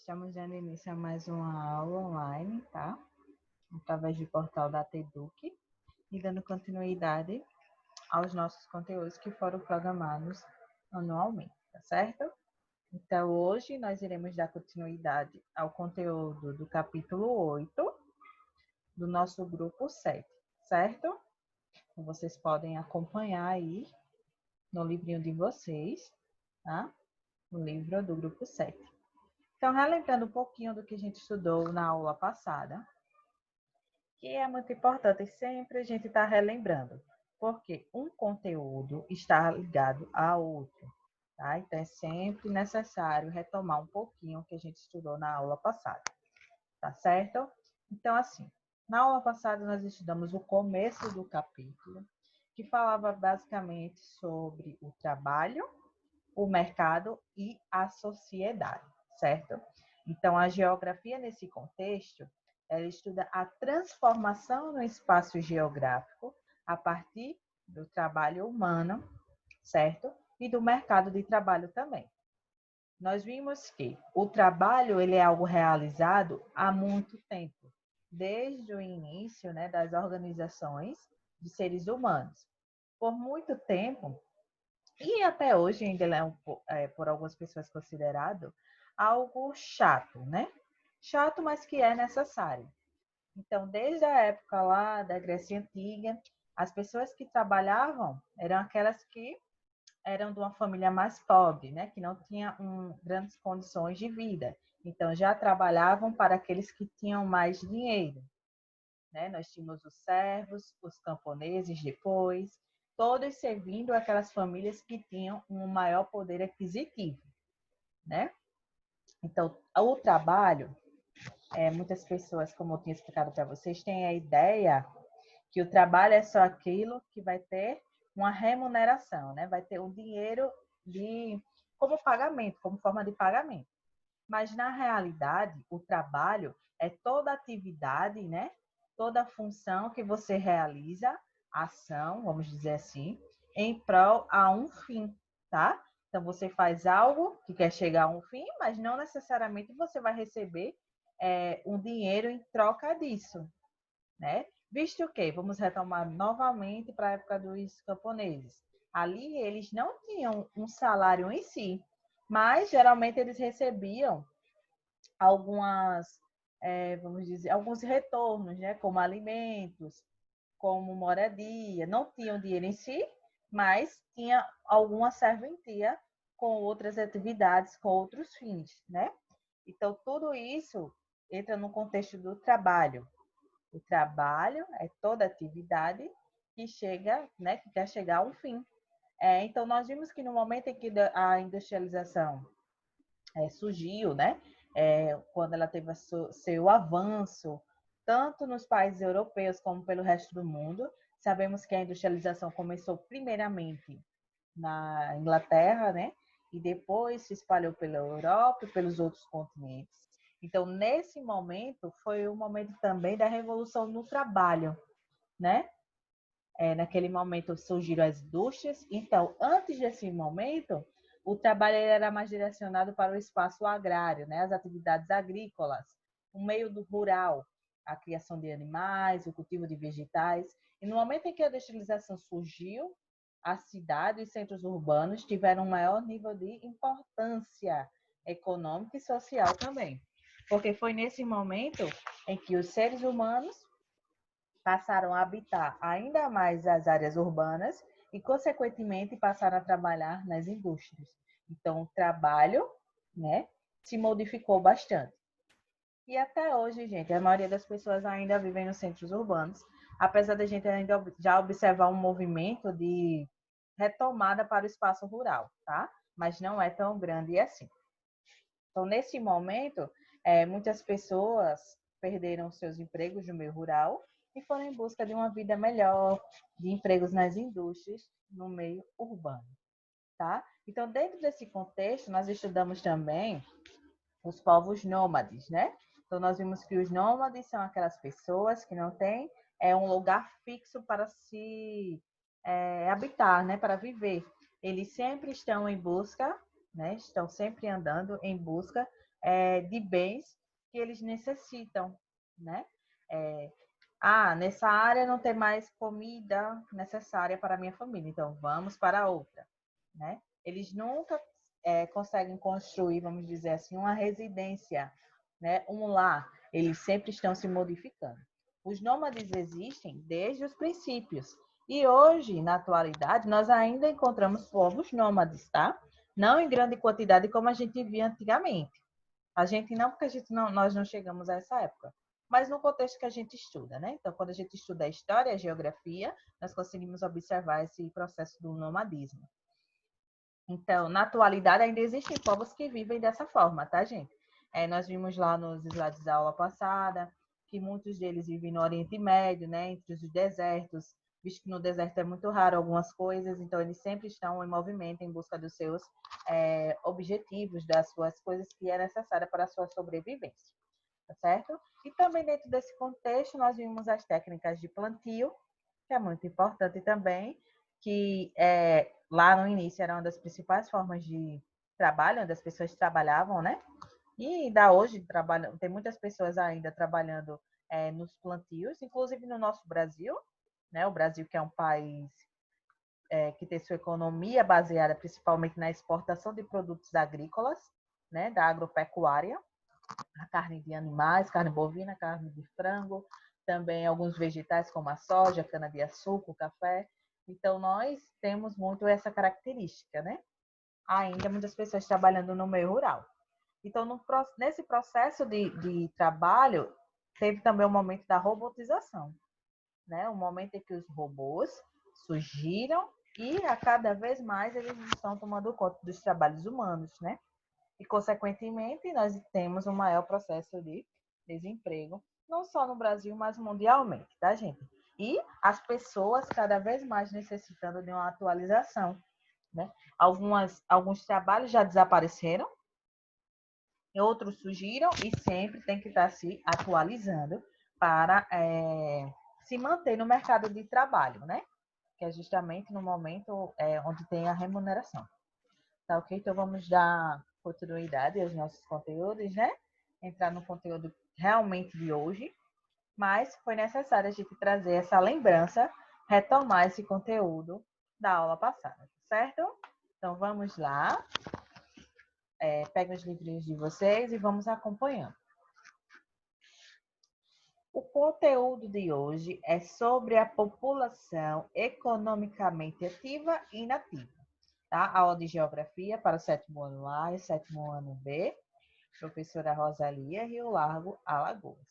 Estamos dando início a mais uma aula online, tá? Através do portal da TEDUC e dando continuidade aos nossos conteúdos que foram programados anualmente, tá certo? Então, hoje nós iremos dar continuidade ao conteúdo do capítulo 8 do nosso grupo 7, certo? Então, vocês podem acompanhar aí no livrinho de vocês, tá? O livro do grupo 7. Então, relembrando um pouquinho do que a gente estudou na aula passada, que é muito importante sempre a gente estar relembrando, porque um conteúdo está ligado a outro, tá? Então, é sempre necessário retomar um pouquinho o que a gente estudou na aula passada, tá certo? Então, assim, na aula passada nós estudamos o começo do capítulo, que falava basicamente sobre o trabalho, o mercado e a sociedade, certo? Então, a geografia nesse contexto, ela estuda a transformação no espaço geográfico a partir do trabalho humano, certo? E do mercado de trabalho também. Nós vimos que o trabalho ele é algo realizado há muito tempo, desde o início, né, das organizações de seres humanos. Por muito tempo, e até hoje ainda ele é, por algumas pessoas considerado algo chato, né? Chato, mas que é necessário. Então, desde a época lá da Grécia Antiga, as pessoas que trabalhavam eram aquelas que eram de uma família mais pobre, né? Que não tinha grandes condições de vida. Então, já trabalhavam para aqueles que tinham mais dinheiro, né? Nós tínhamos os servos, os camponeses depois, todos servindo aquelas famílias que tinham um maior poder aquisitivo, né? Então, o trabalho, muitas pessoas, como eu tinha explicado para vocês, têm a ideia que o trabalho é só aquilo que vai ter uma remuneração, né? Vai ter um dinheiro como pagamento, como forma de pagamento. Mas, na realidade, o trabalho é toda atividade, né? Toda função que você realiza, ação, vamos dizer assim, em prol a um fim, tá? Então, você faz algo que quer chegar a um fim, mas não necessariamente você vai receber um dinheiro em troca disso, né? Visto que, vamos retomar novamente para a época dos camponeses. Ali, eles não tinham um salário em si, mas geralmente eles recebiam algumas, vamos dizer, alguns retornos, né? Como alimentos, como moradia. Não tinham dinheiro em si, mas tinha alguma serventia com outras atividades, com outros fins, né? Então, tudo isso entra no contexto do trabalho. O trabalho é toda atividade que chega, né, que quer chegar a um fim. Então, nós vimos que no momento em que a industrialização surgiu, né? Quando ela teve seu avanço, tanto nos países europeus como pelo resto do mundo. Sabemos que a industrialização começou primeiramente na Inglaterra, né? E depois se espalhou pela Europa e pelos outros continentes. Então, nesse momento, foi o momento também da revolução no trabalho, né? Naquele momento surgiram as indústrias. Então, antes desse momento, o trabalho era mais direcionado para o espaço agrário, né? As atividades agrícolas, o meio do rural, a criação de animais, o cultivo de vegetais. E no momento em que a industrialização surgiu, a cidade e centros urbanos tiveram um maior nível de importância econômica e social também. Porque foi nesse momento em que os seres humanos passaram a habitar ainda mais as áreas urbanas e, consequentemente, passaram a trabalhar nas indústrias. Então, o trabalho, né, se modificou bastante. E até hoje, gente, a maioria das pessoas ainda vivem nos centros urbanos, apesar da gente ainda já observar um movimento de retomada para o espaço rural, tá? Mas não é tão grande assim. Então, nesse momento, muitas pessoas perderam seus empregos no meio rural e foram em busca de uma vida melhor, de empregos nas indústrias, no meio urbano, tá? Então, dentro desse contexto, nós estudamos também os povos nômades, né? Então, nós vimos que os nômades são aquelas pessoas que não têm um lugar fixo para se habitar, né? Para viver. Eles sempre estão em busca, né? Estão sempre andando em busca de bens que eles necessitam, né? Nessa área não tem mais comida necessária para a minha família, então vamos para outra, né? Eles nunca conseguem construir, vamos dizer assim, uma residência, né? Um lar. Eles sempre estão se modificando. Os nômades existem desde os princípios. E hoje, na atualidade, nós ainda encontramos povos nômades, tá? Não em grande quantidade como a gente via antigamente. A gente não, porque nós não chegamos a essa época. Mas no contexto que a gente estuda, né? Então, quando a gente estuda a história e a geografia, nós conseguimos observar esse processo do nomadismo. Então, na atualidade, ainda existem povos que vivem dessa forma, tá, gente? Nós vimos lá nos slides da aula passada que muitos deles vivem no Oriente Médio, né? Entre os desertos, visto que no deserto é muito raro algumas coisas, então eles sempre estão em movimento em busca dos seus objetivos, das suas coisas que é necessária para a sua sobrevivência, tá certo? E também dentro desse contexto, nós vimos as técnicas de plantio, que é muito importante também, que lá no início era uma das principais formas de trabalho, onde as pessoas trabalhavam, né? E ainda hoje tem muitas pessoas ainda trabalhando nos plantios, inclusive no nosso Brasil, né? O Brasil que é um país que tem sua economia baseada principalmente na exportação de produtos agrícolas, né? Da agropecuária, a carne de animais, carne bovina, carne de frango, também alguns vegetais como a soja, cana-de-açúcar, o café. Então, nós temos muito essa característica, né? Ainda muitas pessoas trabalhando no meio rural. Então, nesse processo de trabalho, teve também o momento da robotização, né? O momento em que os robôs surgiram e a cada vez mais eles estão tomando conta dos trabalhos humanos, né? E, consequentemente, nós temos um maior processo de desemprego, não só no Brasil, mas mundialmente, tá, gente? E as pessoas cada vez mais necessitando de uma atualização, né? Alguns trabalhos já desapareceram, outros surgiram e sempre tem que estar se atualizando para se manter no mercado de trabalho, né? Que é justamente no momento onde tem a remuneração. Tá ok? Então vamos dar continuidade aos nossos conteúdos, né? Entrar no conteúdo realmente de hoje, mas foi necessário a gente trazer essa lembrança, retomar esse conteúdo da aula passada, certo? Então vamos lá, pega os livrinhos de vocês e vamos acompanhando. O conteúdo de hoje é sobre a população economicamente ativa e inativa. Tá? Aula de Geografia para o 7º ano A e 7º ano B, professora Rosalia, Rio Largo, Alagoas.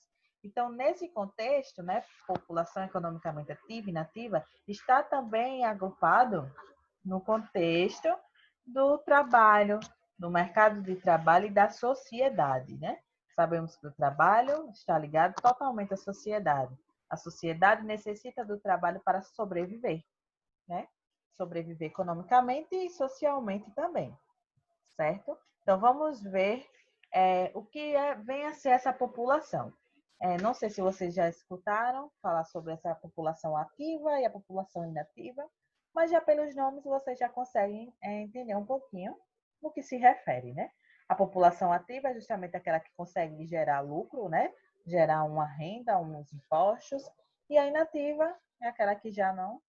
Então, nesse contexto, né, população economicamente ativa e inativa, está também agrupado no contexto do trabalho, do mercado de trabalho e da sociedade, né? Sabemos que o trabalho está ligado totalmente à sociedade. A sociedade necessita do trabalho para sobreviver, né? Sobreviver economicamente e socialmente também, certo? Então, vamos ver o que vem a ser essa população. Não sei se vocês já escutaram falar sobre essa população ativa e a população inativa, mas já pelos nomes vocês já conseguem entender um pouquinho no que se refere, né? A população ativa é justamente aquela que consegue gerar lucro, né? Gerar uma renda, uns impostos, e a inativa é aquela que já não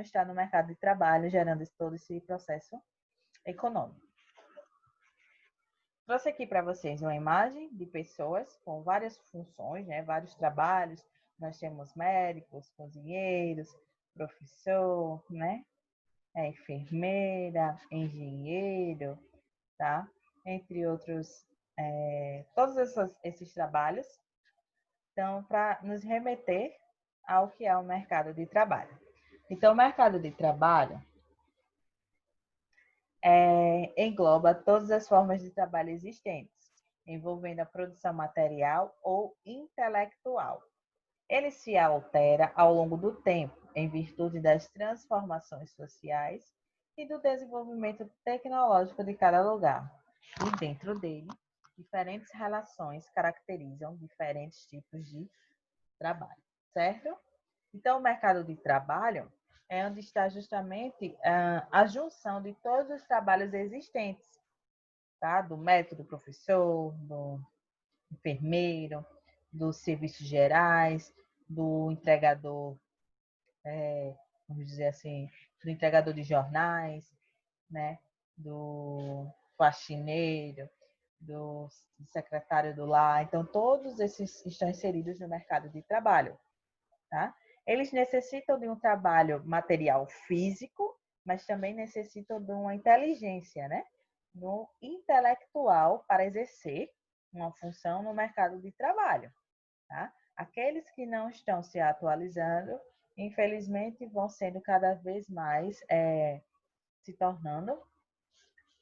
está no mercado de trabalho, gerando todo esse processo econômico. Trouxe aqui para vocês uma imagem de pessoas com várias funções, né? Vários trabalhos. Nós temos médicos, cozinheiros, professor, né? Enfermeira, engenheiro, tá? Entre outros, todos esses trabalhos. Então, para nos remeter ao que é o mercado de trabalho. Então, o mercado de trabalho engloba todas as formas de trabalho existentes, envolvendo a produção material ou intelectual. Ele se altera ao longo do tempo, em virtude das transformações sociais e do desenvolvimento tecnológico de cada lugar. E dentro dele, diferentes relações caracterizam diferentes tipos de trabalho, certo? Então, o mercado de trabalho é onde está justamente a junção de todos os trabalhos existentes, tá? Do médico, do professor, do enfermeiro, dos serviços gerais, do entregador, vamos dizer assim, do entregador de jornais, né? Do faxineiro, do secretário do lar. Então, todos esses estão inseridos no mercado de trabalho, tá? Eles necessitam de um trabalho material físico, mas também necessitam de uma inteligência, né? No intelectual para exercer uma função no mercado de trabalho, tá? Aqueles que não estão se atualizando, infelizmente, vão sendo cada vez mais se tornando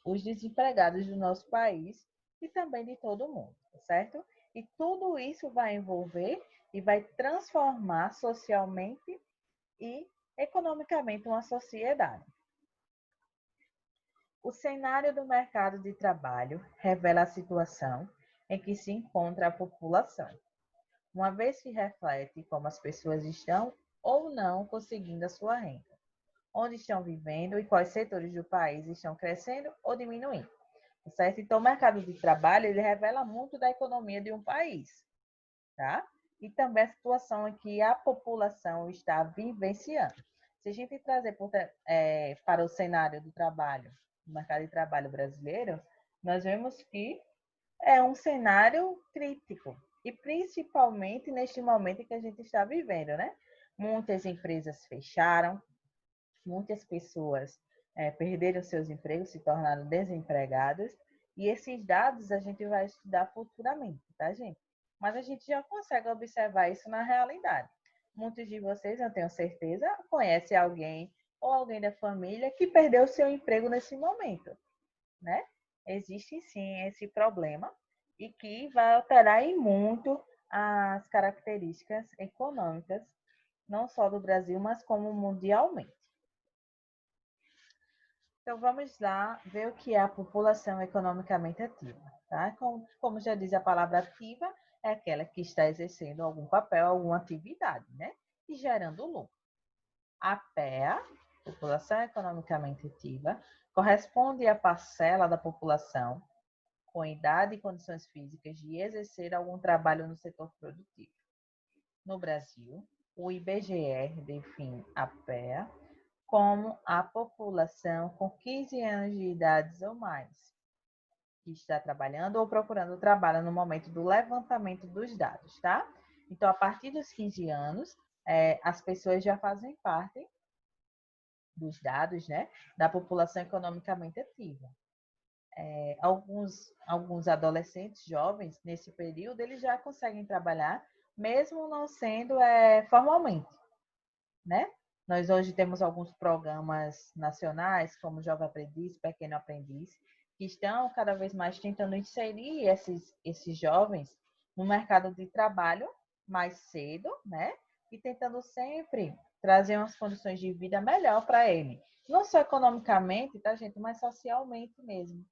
os desempregados do nosso país e também de todo mundo, certo? E tudo isso vai envolver e vai transformar socialmente e economicamente uma sociedade. O cenário do mercado de trabalho revela a situação em que se encontra a população, uma vez que reflete como as pessoas estão ou não conseguindo a sua renda, onde estão vivendo e quais setores do país estão crescendo ou diminuindo. Certo? Então, o mercado de trabalho ele revela muito da economia de um país, tá? E também a situação em que a população está vivenciando. Se a gente trazer para o cenário do trabalho, do mercado de trabalho brasileiro, nós vemos que é um cenário crítico, e principalmente neste momento em que a gente está vivendo, né? Muitas empresas fecharam, muitas pessoas perderam seus empregos, se tornaram desempregadas, e esses dados a gente vai estudar futuramente, tá, gente? Mas a gente já consegue observar isso na realidade. Muitos de vocês, eu tenho certeza, conhecem alguém ou alguém da família que perdeu seu emprego nesse momento, né? Existe sim esse problema e que vai alterar em muito as características econômicas, não só do Brasil, mas como mundialmente. Então, vamos lá ver o que é a população economicamente ativa. Tá? Como já diz a palavra ativa, é aquela que está exercendo algum papel, alguma atividade, né? E gerando lucro. A PEA, população economicamente ativa, corresponde à parcela da população com idade e condições físicas de exercer algum trabalho no setor produtivo. No Brasil, o IBGE define a PEA como a população com 15 anos de idade ou mais, que está trabalhando ou procurando trabalho no momento do levantamento dos dados, tá? Então, a partir dos 15 anos, as pessoas já fazem parte dos dados, né, da população economicamente ativa. Alguns adolescentes jovens, nesse período, eles já conseguem trabalhar, mesmo não sendo formalmente, né? Nós hoje temos alguns programas nacionais, como Jovem Aprendiz, Pequeno Aprendiz, que estão cada vez mais tentando inserir esses jovens no mercado de trabalho mais cedo, né? E tentando sempre trazer umas condições de vida melhor para ele. Não só economicamente, tá, gente? Mas socialmente mesmo,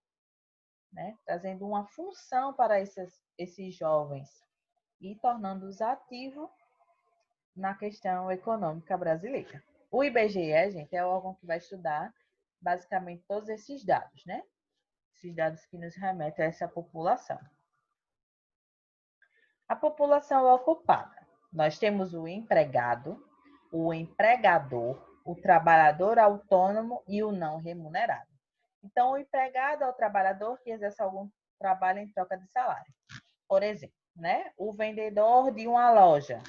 né? Trazendo uma função para esses jovens e tornando-os ativos na questão econômica brasileira. O IBGE, gente, é o órgão que vai estudar basicamente todos esses dados, né? Esses dados que nos remetem a essa população. A população ocupada. Nós temos o empregado, o empregador, o trabalhador autônomo e o não remunerado. Então, o empregado é o trabalhador que exerce algum trabalho em troca de salário. Por exemplo, né? O vendedor de uma loja,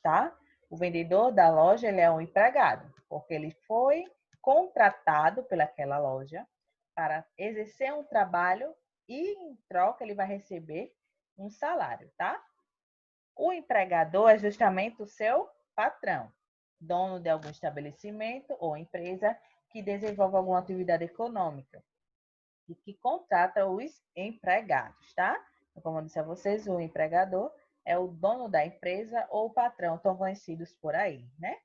tá? O vendedor da loja, ele é um empregado, porque ele foi contratado pelaquela loja para exercer um trabalho e, em troca, ele vai receber um salário, tá? O empregador é justamente o seu patrão, dono de algum estabelecimento ou empresa que desenvolve alguma atividade econômica e que contrata os empregados, tá? Então, como eu disse a vocês, o empregador é o dono da empresa ou o patrão, tão conhecidos por aí, né?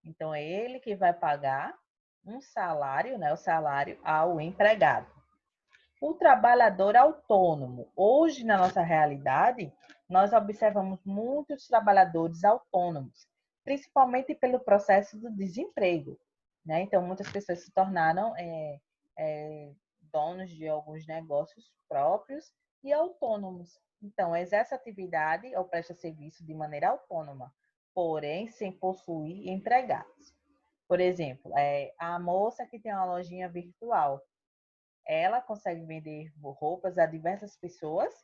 Então, é ele que vai pagar um salário, né? O salário ao empregado. O trabalhador autônomo. Hoje, na nossa realidade, nós observamos muitos trabalhadores autônomos, principalmente pelo processo do desemprego, né? Então, muitas pessoas se tornaram donos de alguns negócios próprios e autônomos. Então, exerce atividade ou presta serviço de maneira autônoma, porém sem possuir empregados. Por exemplo, a moça que tem uma lojinha virtual, ela consegue vender roupas a diversas pessoas,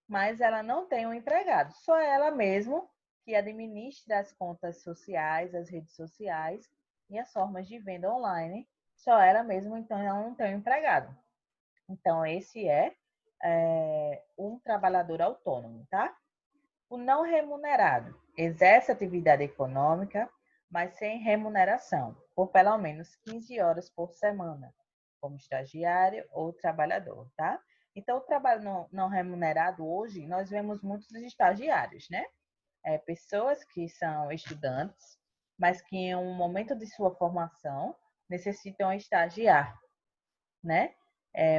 mas ela não tem um empregado, só ela mesmo que administra as contas sociais, as redes sociais e as formas de venda online, só ela mesma, então ela não tem um empregado. Então, esse é um trabalhador autônomo, tá? O não remunerado exerce atividade econômica, mas sem remuneração, por pelo menos 15 horas por semana, como estagiário ou trabalhador, tá? Então, o trabalho não remunerado hoje, nós vemos muitos estagiários, né? Pessoas que são estudantes, mas que em um momento de sua formação necessitam estagiar, né?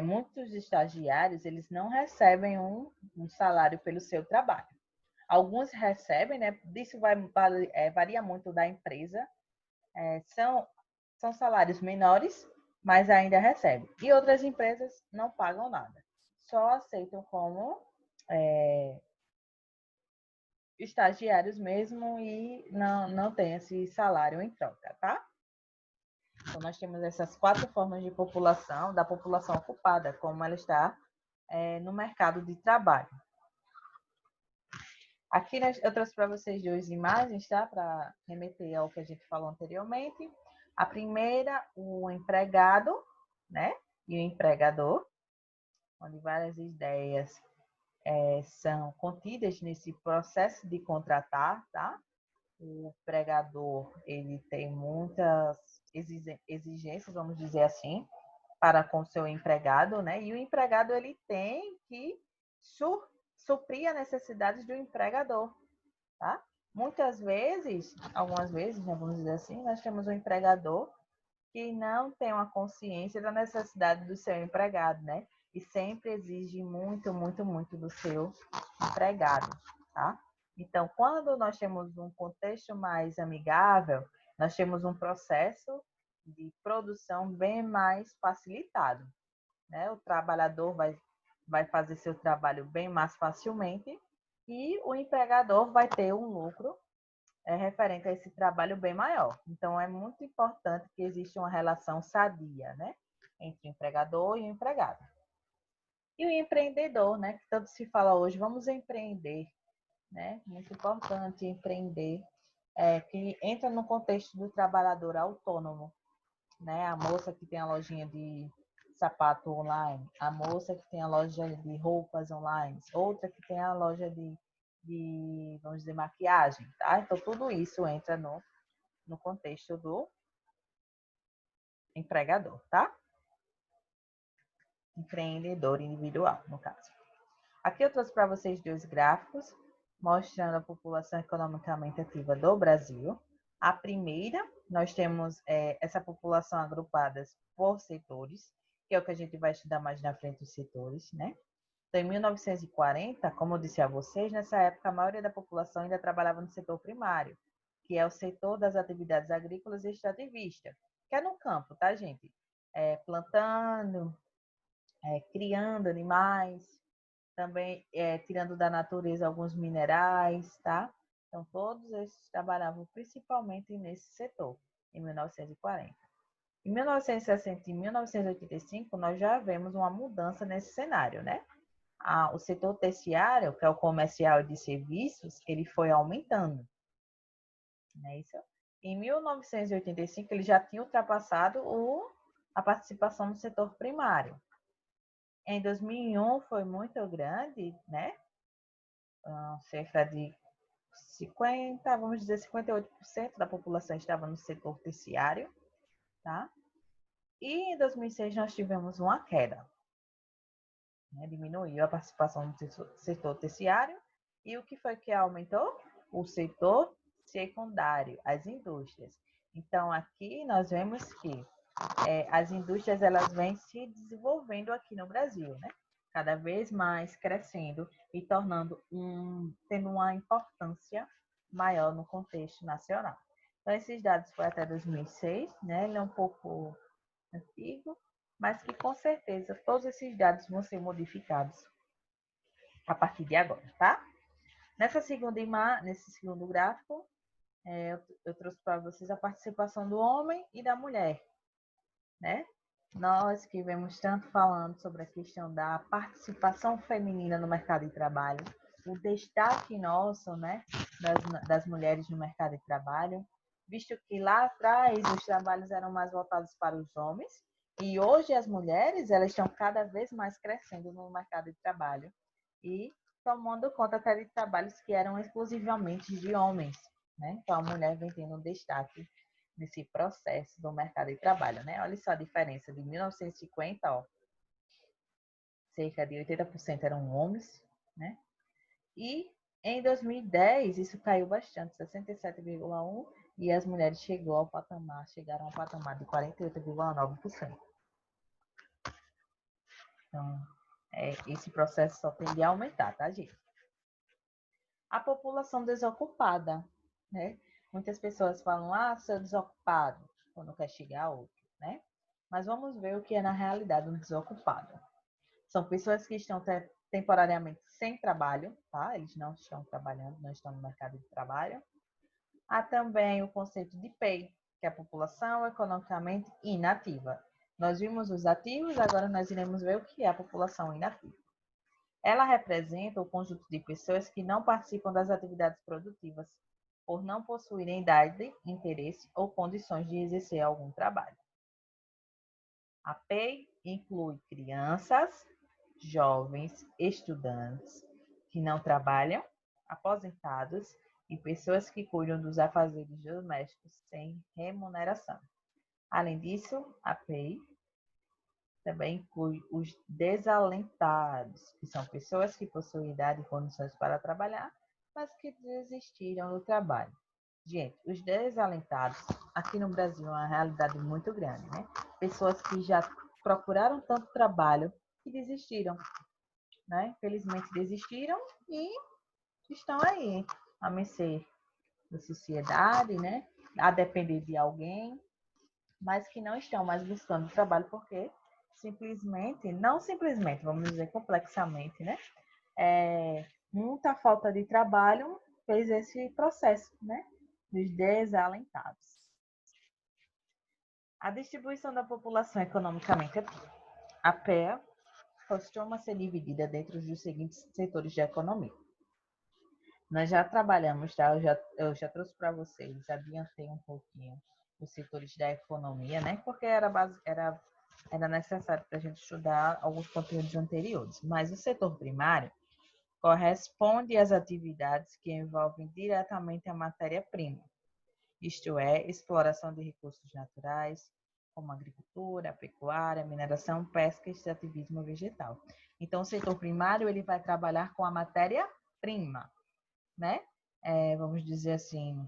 Muitos estagiários, eles não recebem um salário pelo seu trabalho. Alguns recebem, né? Isso varia muito da empresa. São salários menores, mas ainda recebem. E outras empresas não pagam nada. Só aceitam como estagiários mesmo e não tem esse salário em troca, tá? Então, nós temos essas 4 formas de população, da população ocupada, como ela está no mercado de trabalho. Aqui eu trouxe para vocês 2 imagens, tá? Para remeter ao que a gente falou anteriormente. A primeira, o empregado, né? E o empregador, onde várias ideias são contidas nesse processo de contratar, tá? O empregador, ele tem muitas exigências, vamos dizer assim, para com seu empregado, né? E o empregado, ele tem que suprir as necessidades do empregador, tá? Muitas vezes, algumas vezes, né, vamos dizer assim, nós temos um empregador que não tem uma consciência da necessidade do seu empregado, né? E sempre exige muito, muito, muito do seu empregado, tá? Então, quando nós temos um contexto mais amigável, nós temos um processo de produção bem mais facilitado, né? O trabalhador vai fazer seu trabalho bem mais facilmente e o empregador vai ter um lucro referente a esse trabalho bem maior. Então, é muito importante que exista uma relação sadia, né? Entre o empregador e o empregado. E o empreendedor, né? Que tanto se fala hoje, vamos empreender, né? Muito importante empreender, que entra no contexto do trabalhador autônomo, né? A moça que tem a lojinha de sapato online, a moça que tem a loja de roupas online, outra que tem a loja vamos dizer, maquiagem, tá? Então, tudo isso entra no contexto do empregador, tá? Empreendedor individual, no caso. Aqui eu trouxe para vocês 2 gráficos mostrando a população economicamente ativa do Brasil. A primeira, nós temos essa população agrupada por setores, que é o que a gente vai estudar mais na frente, os setores, né? Então, em 1940, como eu disse a vocês, nessa época a maioria da população ainda trabalhava no setor primário, que é o setor das atividades agrícolas e extrativista, que é no campo, tá, gente? Plantando, criando animais, também tirando da natureza alguns minerais, tá? Então, todos esses trabalhavam principalmente nesse setor, em 1940. Em 1960 e 1985, nós já vemos uma mudança nesse cenário, né? O setor terciário, que é o comercial e de serviços, ele foi aumentando, não é isso? Em 1985, ele já tinha ultrapassado a participação no setor primário. Em 2001 foi muito grande, né? Cerca de 50, vamos dizer 58% da população estava no setor terciário, tá? E em 2006 nós tivemos uma queda, né? Diminuiu a participação no setor terciário e o que foi que aumentou? O setor secundário, as indústrias. Então aqui nós vemos que as indústrias elas vêm se desenvolvendo aqui no Brasil, né? Cada vez mais crescendo e tendo uma importância maior no contexto nacional. Então, esses dados foi até 2006, né? Ele é um pouco antigo, mas que com certeza todos esses dados vão ser modificados a partir de agora, tá? Nesse segundo gráfico, eu trouxe para vocês a participação do homem e da mulher, né? Nós que vemos tanto falando sobre a questão da participação feminina no mercado de trabalho, o destaque nosso, né, das mulheres no mercado de trabalho, visto que lá atrás os trabalhos eram mais voltados para os homens e hoje as mulheres elas estão cada vez mais crescendo no mercado de trabalho e tomando conta até de trabalhos que eram exclusivamente de homens, né? Então a mulher vem tendo um destaque nesse processo do mercado de trabalho, né? Olha só a diferença de 1950, ó, cerca de 80% eram homens, né? E em 2010 isso caiu bastante, 67,1, e as mulheres chegaram ao patamar de 48,9%. Então, esse processo só tende a aumentar, tá, gente? A população desocupada, né? Muitas pessoas falam, sou desocupado, quando quer chegar outro, né? Mas vamos ver o que é na realidade um desocupado. São pessoas que estão temporariamente sem trabalho, tá? Eles não estão trabalhando, não estão no mercado de trabalho. Há também o conceito de PEI, que é a população economicamente inativa. Nós vimos os ativos, agora nós iremos ver o que é a população inativa. Ela representa o conjunto de pessoas que não participam das atividades produtivas, por não possuírem idade, interesse ou condições de exercer algum trabalho. A PEI inclui crianças, jovens, estudantes que não trabalham, aposentados e pessoas que cuidam dos afazeres domésticos sem remuneração. Além disso, a PEI também inclui os desalentados, que são pessoas que possuem idade e condições para trabalhar, mas que desistiram do trabalho. Gente, os desalentados aqui no Brasil é uma realidade muito grande, né? Pessoas que já procuraram tanto trabalho que desistiram, né? Infelizmente desistiram e estão aí a mercê da sociedade, né? A depender de alguém, mas que não estão mais buscando trabalho porque não simplesmente, vamos dizer complexamente, né? Muita falta de trabalho fez esse processo, né? Dos desalentados. A distribuição da população economicamente ativa. A PEA costuma ser dividida dentro dos seguintes setores de economia. Nós já trabalhamos, tá? Eu já trouxe para vocês, adiantei um pouquinho os setores da economia, né? Porque era necessário para a gente estudar alguns conteúdos anteriores. Mas o setor primário corresponde às atividades que envolvem diretamente a matéria-prima, isto é, exploração de recursos naturais, como agricultura, pecuária, mineração, pesca e extrativismo vegetal. Então, o setor primário ele vai trabalhar com a matéria-prima, né? Vamos dizer assim,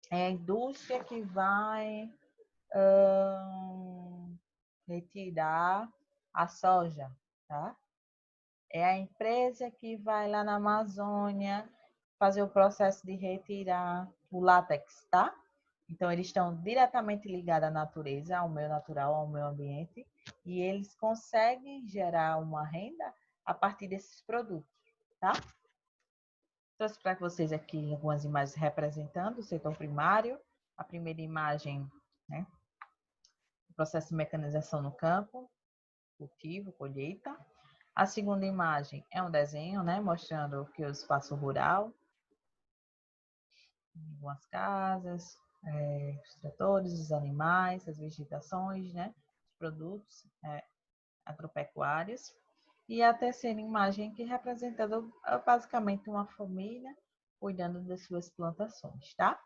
é a indústria que vai retirar a soja, tá? É a empresa que vai lá na Amazônia fazer o processo de retirar o látex, tá? Então, eles estão diretamente ligados à natureza, ao meio natural, ao meio ambiente, e eles conseguem gerar uma renda a partir desses produtos, tá? Trouxe para vocês aqui algumas imagens representando o setor primário. A primeira imagem, né? O processo de mecanização no campo, cultivo, colheita. A segunda imagem é um desenho, né? Mostrando que o espaço rural, algumas casas, os tratores, os animais, as vegetações, né? Os produtos agropecuários. E a terceira imagem que representando basicamente uma família cuidando das suas plantações, tá?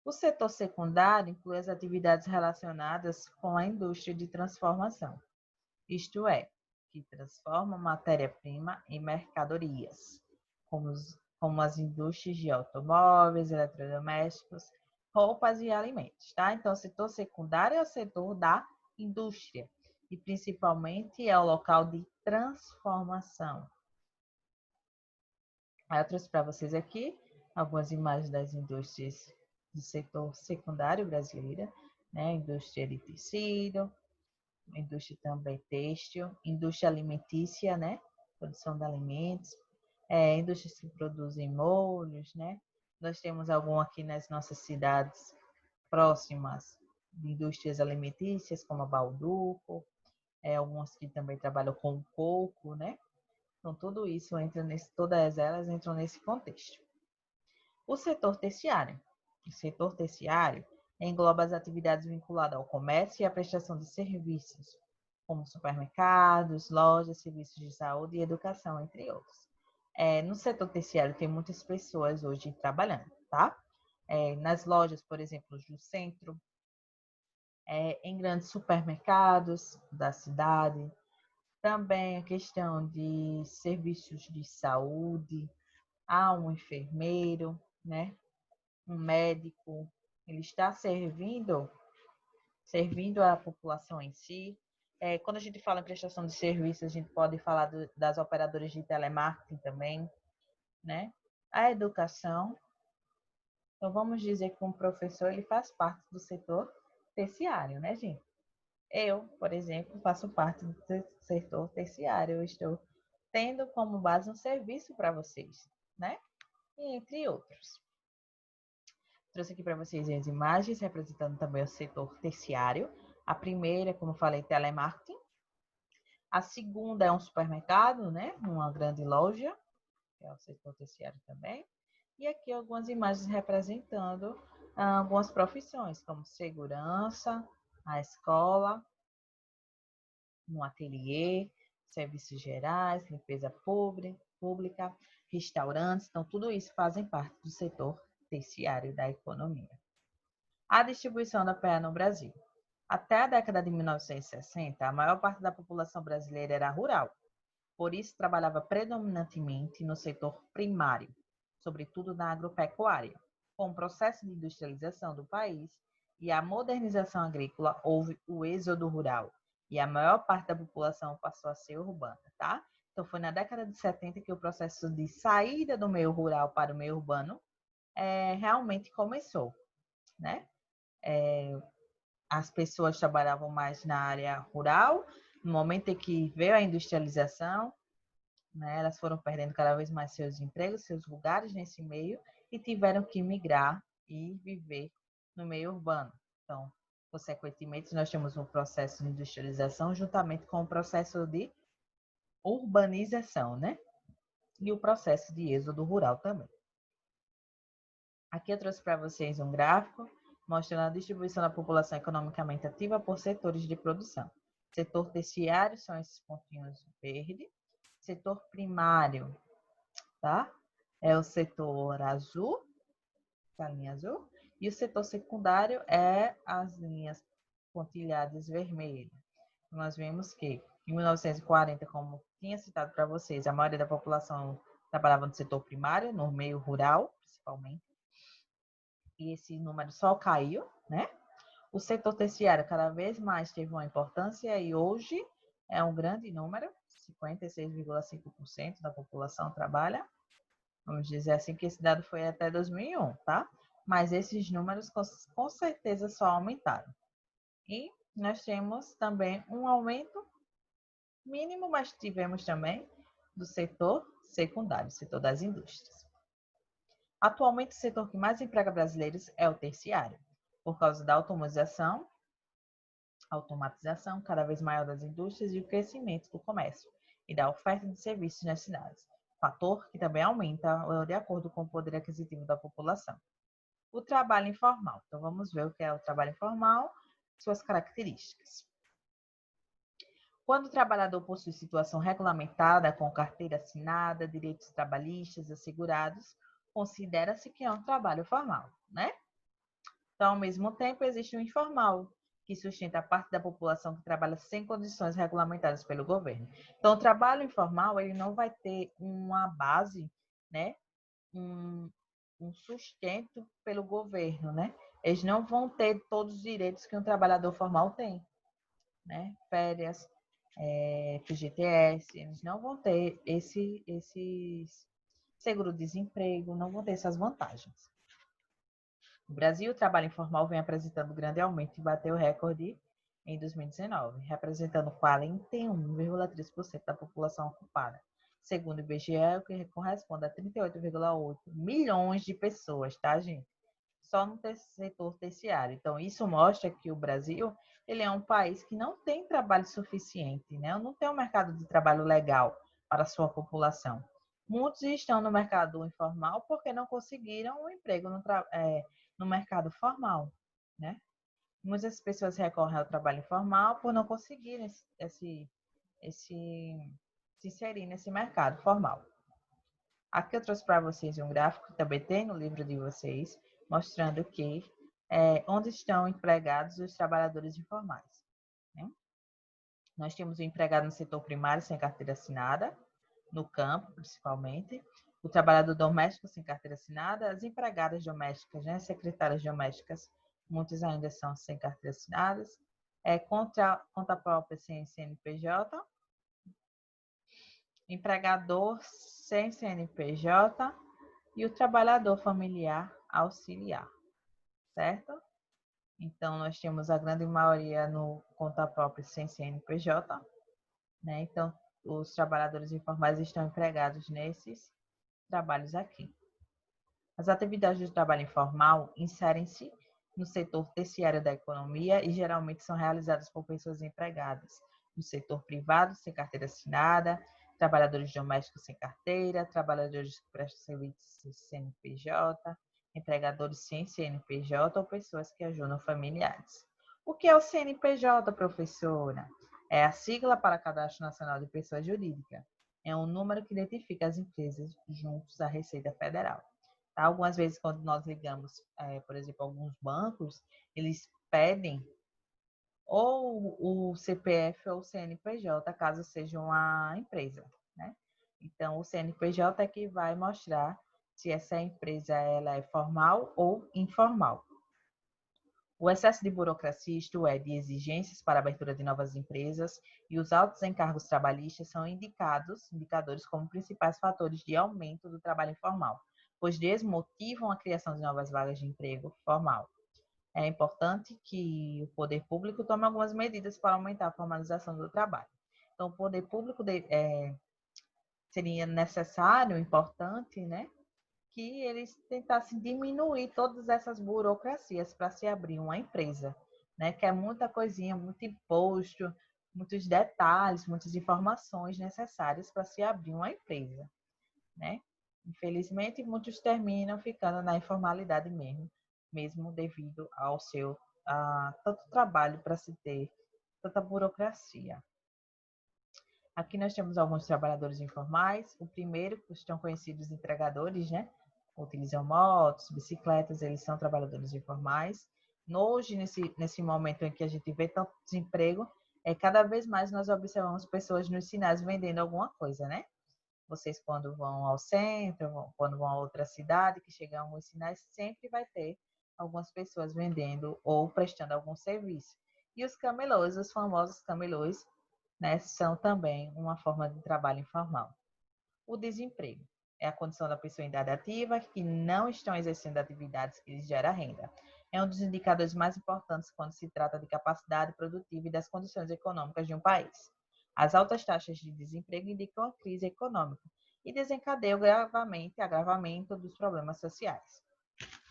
O setor secundário inclui as atividades relacionadas com a indústria de transformação, isto é, que transforma matéria-prima em mercadorias, como as indústrias de automóveis, eletrodomésticos, roupas e alimentos, tá? Então, o setor secundário é o setor da indústria e principalmente é o local de transformação. Aí eu trouxe para vocês aqui algumas imagens das indústrias do setor secundário brasileira, né? Indústria de tecido, indústria também têxtil, indústria alimentícia, né? Produção de alimentos, indústrias que produzem molhos, né? Nós temos algum aqui nas nossas cidades próximas de indústrias alimentícias, como a Bauducco, algumas que também trabalham com coco, né? Então, tudo isso entra todas elas entram nesse contexto. O setor terciário. O setor terciário engloba as atividades vinculadas ao comércio e à prestação de serviços, como supermercados, lojas, serviços de saúde e educação, entre outros. No setor terciário tem muitas pessoas hoje trabalhando, tá? Nas lojas, por exemplo, do centro, em grandes supermercados da cidade, também a questão de serviços de saúde, há um enfermeiro, né? Um médico, ele está servindo a população em si. Quando a gente fala em prestação de serviços, a gente pode falar das operadoras de telemarketing também, né? A educação. Então, vamos dizer que um professor ele faz parte do setor terciário, né, gente? Eu, por exemplo, faço parte do setor terciário. Eu estou tendo como base um serviço para vocês, né? E entre outros. Trouxe aqui para vocês as imagens representando também o setor terciário. A primeira, como eu falei, telemarketing. A segunda é um supermercado, né? Uma grande loja, que é o setor terciário também. E aqui algumas imagens representando algumas profissões, como segurança, a escola, um ateliê, serviços gerais, limpeza pública, restaurantes. Então, tudo isso fazem parte do setor terciário da economia. A distribuição da PA no Brasil. Até a década de 1960, a maior parte da população brasileira era rural. Por isso, trabalhava predominantemente no setor primário, sobretudo na agropecuária. Com o processo de industrialização do país e a modernização agrícola, houve o êxodo rural e a maior parte da população passou a ser urbana, tá? Então, foi na década de 70 que o processo de saída do meio rural para o meio urbano realmente começou, né? As pessoas trabalhavam mais na área rural. No momento em que veio a industrialização, né, elas foram perdendo cada vez mais seus empregos, seus lugares nesse meio e tiveram que migrar e viver no meio urbano. Então, consequentemente, nós temos um processo de industrialização juntamente com o processo de urbanização, né? E o processo de êxodo rural também. Aqui eu trouxe para vocês um gráfico mostrando a distribuição da população economicamente ativa por setores de produção. Setor terciário são esses pontinhos verdes. Setor primário, tá? É o setor azul, a linha azul. E o setor secundário é as linhas pontilhadas vermelhas. Nós vemos que em 1940, como tinha citado para vocês, a maioria da população trabalhava no setor primário, no meio rural, principalmente. E esse número só caiu, né? O setor terciário cada vez mais teve uma importância e hoje é um grande número, 56,5% da população trabalha. Vamos dizer assim que esse dado foi até 2001, tá? Mas esses números com certeza só aumentaram. E nós temos também um aumento mínimo, mas tivemos também do setor secundário, setor das indústrias. Atualmente, o setor que mais emprega brasileiros é o terciário, por causa da automatização cada vez maior das indústrias e o crescimento do comércio e da oferta de serviços nas cidades, fator que também aumenta de acordo com o poder aquisitivo da população. O trabalho informal. Então, vamos ver o que é o trabalho informal, suas características. Quando o trabalhador possui situação regulamentada, com carteira assinada, direitos trabalhistas assegurados, considera-se que é um trabalho formal, né? Então, ao mesmo tempo, existe o informal, que sustenta a parte da população que trabalha sem condições regulamentadas pelo governo. Então, o trabalho informal, ele não vai ter uma base, né? Um sustento pelo governo, né? Eles não vão ter todos os direitos que um trabalhador formal tem, né? Férias, FGTS, eles não vão ter esses seguro-desemprego, não vão ter essas vantagens. No Brasil, o trabalho informal vem apresentando grande aumento e bateu o recorde em 2019, representando 41,3% da população ocupada. Segundo o IBGE, o que corresponde a 38,8 milhões de pessoas, tá, gente? Só no setor terciário. Então, isso mostra que o Brasil ele é um país que não tem trabalho suficiente, né? Não tem um mercado de trabalho legal para a sua população. Muitos estão no mercado informal porque não conseguiram um emprego no mercado formal, né? Muitas pessoas recorrem ao trabalho informal por não conseguirem se inserir nesse mercado formal. Aqui eu trouxe para vocês um gráfico que também tem no livro de vocês, mostrando que onde estão empregados os trabalhadores informais, né? Nós temos o empregado no setor primário sem carteira assinada, no campo principalmente, o trabalhador doméstico sem carteira assinada, as empregadas domésticas, né, secretárias domésticas, muitas ainda são sem carteira assinadas, conta própria sem CNPJ, empregador sem CNPJ e o trabalhador familiar auxiliar, certo? Então, nós temos a grande maioria no conta própria sem CNPJ, né? Então, os trabalhadores informais estão empregados nesses trabalhos aqui. As atividades de trabalho informal inserem-se no setor terciário da economia e geralmente são realizadas por pessoas empregadas no setor privado, sem carteira assinada, trabalhadores domésticos sem carteira, trabalhadores que prestam serviços CNPJ, empregadores sem CNPJ ou pessoas que ajudam familiares. O que é o CNPJ, professora? É a sigla para Cadastro Nacional de Pessoa Jurídica. É um número que identifica as empresas juntos à Receita Federal. Tá? Algumas vezes, quando nós ligamos, por exemplo, alguns bancos, eles pedem ou o CPF ou o CNPJ, caso seja uma empresa, né? Então, o CNPJ é que vai mostrar se essa empresa ela é formal ou informal. O excesso de burocracia, isto é, de exigências para a abertura de novas empresas e os altos encargos trabalhistas são indicadores como principais fatores de aumento do trabalho informal, pois desmotivam a criação de novas vagas de emprego formal. É importante que o poder público tome algumas medidas para aumentar a formalização do trabalho. Então, o poder público seria necessário, importante, né, que eles tentassem diminuir todas essas burocracias para se abrir uma empresa, né, que é muita coisinha, muito imposto, muitos detalhes, muitas informações necessárias para se abrir uma empresa, né? Infelizmente, muitos terminam ficando na informalidade mesmo devido ao seu tanto trabalho para se ter tanta burocracia. Aqui nós temos alguns trabalhadores informais. O primeiro, que estão conhecidos entregadores, né? Utilizam motos, bicicletas, eles são trabalhadores informais. Hoje, nesse momento em que a gente vê tanto desemprego, cada vez mais nós observamos pessoas nos sinais vendendo alguma coisa, né? Vocês, quando vão ao centro, quando vão a outra cidade, que chegam alguns sinais, sempre vai ter algumas pessoas vendendo ou prestando algum serviço. E os camelôs, os famosos camelôs, né, são também uma forma de trabalho informal. O desemprego é a condição da pessoa em idade ativa que não estão exercendo atividades que lhes geram renda. É um dos indicadores mais importantes quando se trata de capacidade produtiva e das condições econômicas de um país. As altas taxas de desemprego indicam a crise econômica e desencadeiam agravamento dos problemas sociais.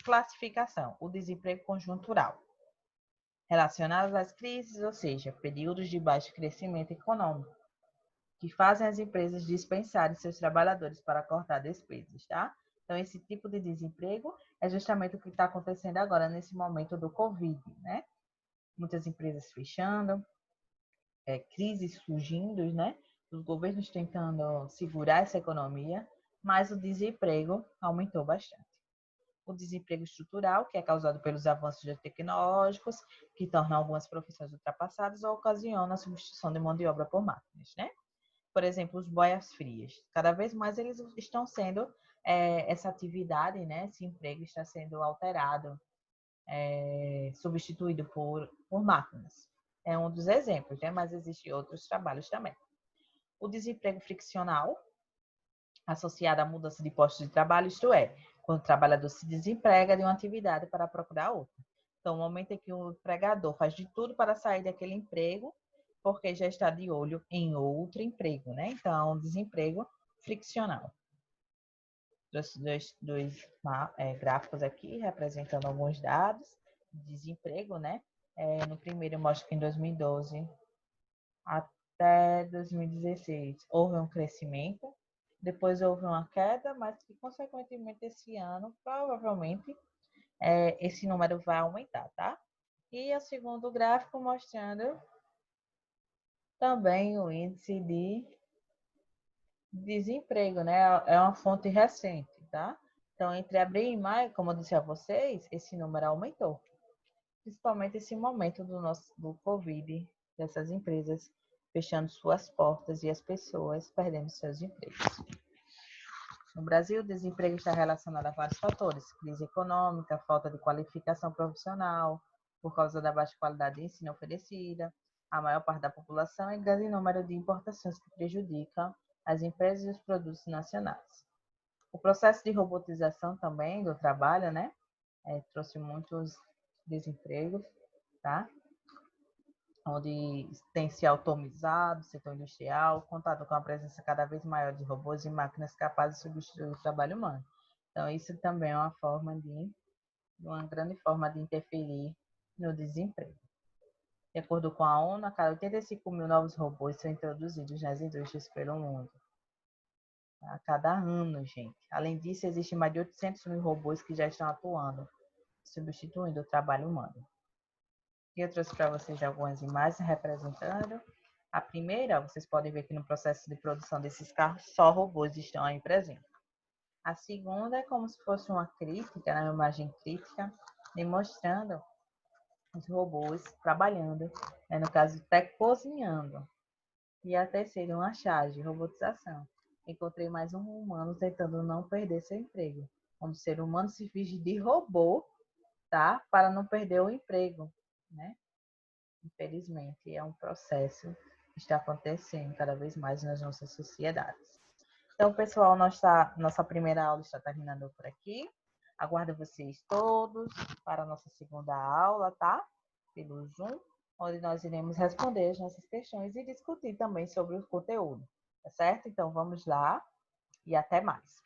Classificação: o desemprego conjuntural, relacionados às crises, ou seja, períodos de baixo crescimento econômico, que fazem as empresas dispensarem seus trabalhadores para cortar despesas, tá? Então, esse tipo de desemprego é justamente o que está acontecendo agora nesse momento do Covid, né? Muitas empresas fechando, crises surgindo, né? Os governos tentando segurar essa economia, mas o desemprego aumentou bastante. O desemprego estrutural, que é causado pelos avanços tecnológicos, que tornam algumas profissões ultrapassadas ou ocasionam a substituição de mão de obra por máquinas, né? Por exemplo, os boias-frias. Cada vez mais eles estão sendo, essa atividade, né? Esse emprego está sendo alterado, substituído por máquinas. É um dos exemplos, né? Mas existem outros trabalhos também. O desemprego friccional, associado à mudança de postos de trabalho, isto é, quando o trabalhador se desemprega de uma atividade para procurar outra. Então, o momento em que o empregador faz de tudo para sair daquele emprego, porque já está de olho em outro emprego, né? Então, desemprego friccional. Dois gráficos aqui representando alguns dados de desemprego, né? No primeiro mostra que em 2012 até 2016 houve um crescimento, depois houve uma queda, mas que consequentemente esse ano provavelmente esse número vai aumentar, tá? E o segundo gráfico mostrando também o índice de desemprego, né? É uma fonte recente, tá? Então, entre abril e maio, como eu disse a vocês, esse número aumentou. Principalmente esse momento do Covid, dessas empresas fechando suas portas e as pessoas perdendo seus empregos. No Brasil, o desemprego está relacionado a vários fatores: crise econômica, falta de qualificação profissional, por causa da baixa qualidade de ensino oferecida, a maior parte da população e grande número de importações que prejudicam as empresas e os produtos nacionais. O processo de robotização também do trabalho, né, trouxe muitos desempregos, tá? Onde tem se automatizado o setor industrial, contado com a presença cada vez maior de robôs e máquinas capazes de substituir o trabalho humano. Então, isso também é uma grande forma de interferir no desemprego. De acordo com a ONU, a cada 85 mil novos robôs são introduzidos nas indústrias pelo mundo. A cada ano, gente. Além disso, existem mais de 800 mil robôs que já estão atuando, substituindo o trabalho humano. E eu trouxe para vocês algumas imagens representando. A primeira, vocês podem ver que no processo de produção desses carros, só robôs estão aí presentes. A segunda é como se fosse uma crítica, uma imagem crítica, demonstrando os robôs trabalhando, no caso, até cozinhando. E a terceira, uma charge, robotização. Encontrei mais um humano tentando não perder seu emprego. Como o ser humano se finge de robô, tá? Para não perder o emprego, né? Infelizmente, é um processo que está acontecendo cada vez mais nas nossas sociedades. Então, pessoal, nossa primeira aula está terminando por aqui. Aguardo vocês todos para a nossa segunda aula, tá? Pelo Zoom, onde nós iremos responder as nossas questões e discutir também sobre o conteúdo, tá certo? Então, vamos lá e até mais.